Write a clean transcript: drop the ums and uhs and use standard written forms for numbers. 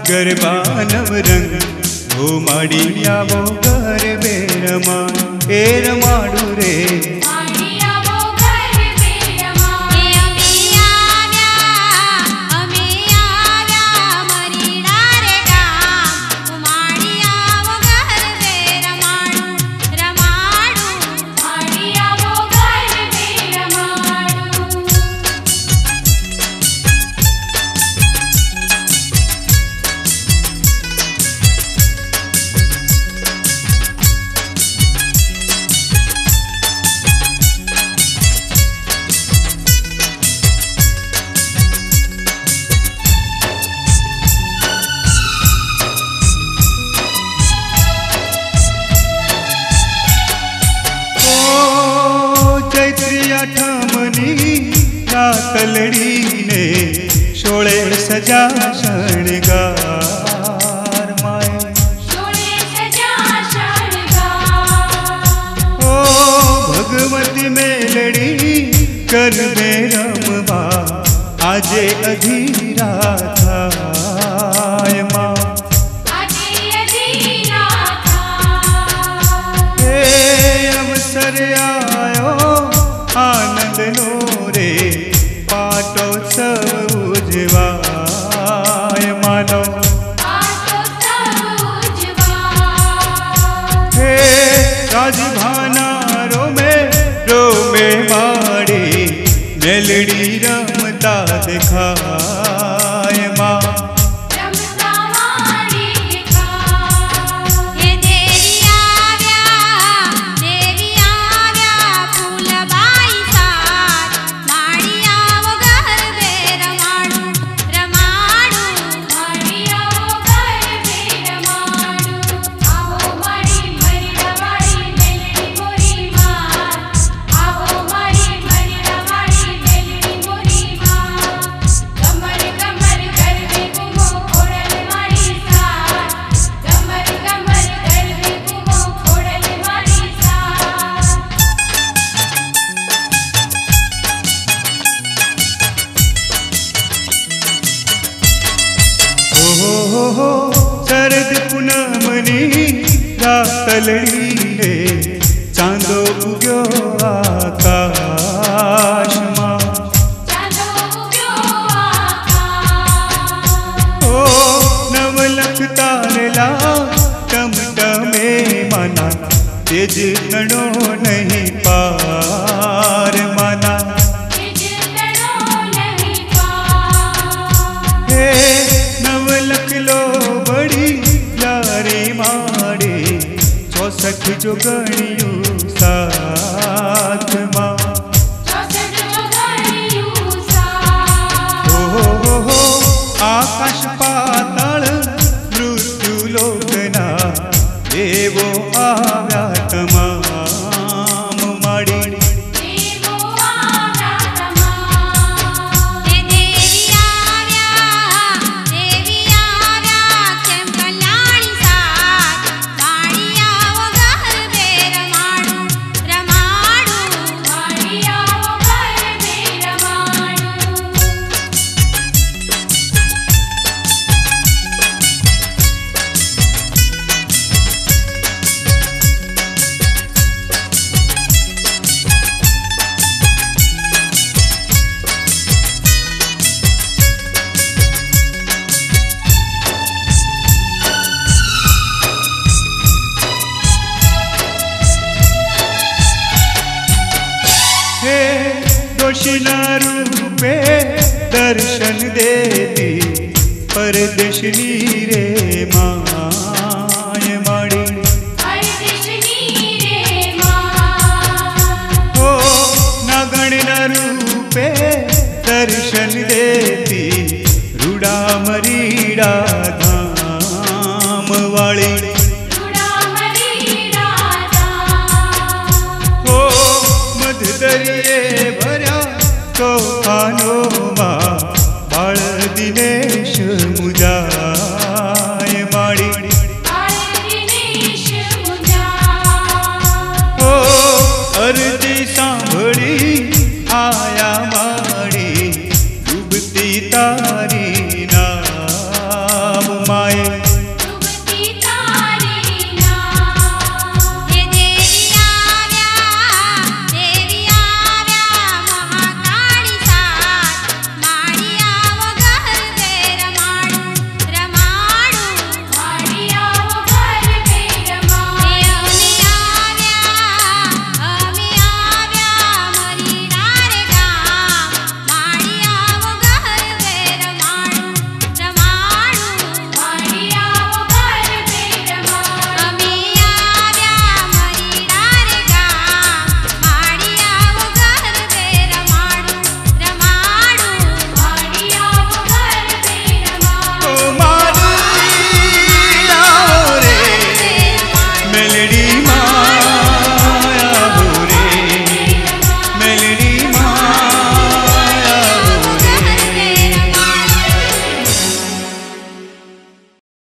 गरबा नवरंग घूमाड़ी आवो गरबे रमा ए रमाडू रे तलड़ी ने शोले सजा शणगार माए शोले सजा शणगार ओ भगवती मेलड़ी कर में रमवा आजे अधीरा थाय माँ आजे अधीरा था हे अवसर आयो आनंद नो रे पाटोत्सव उजवाय मानो हे राजभाना रोमे माड़ी मेलड़ी रमता दिखाय माँ शरद पूनमनी रातलड़ी ने चांदो उग्यो आकाश मां ओ नवलख तारला टमटमे माना तेज गणो नहीं पार माना हे नवलख लो बड़ी यारी माड़े 64 जो गणियों साथ माँ हो आकाश पाताल मृत्यु लोकना देवो आव्या तमाम माड़ी दोषिना रूपे दर्शन देती परदेशनी रे माँ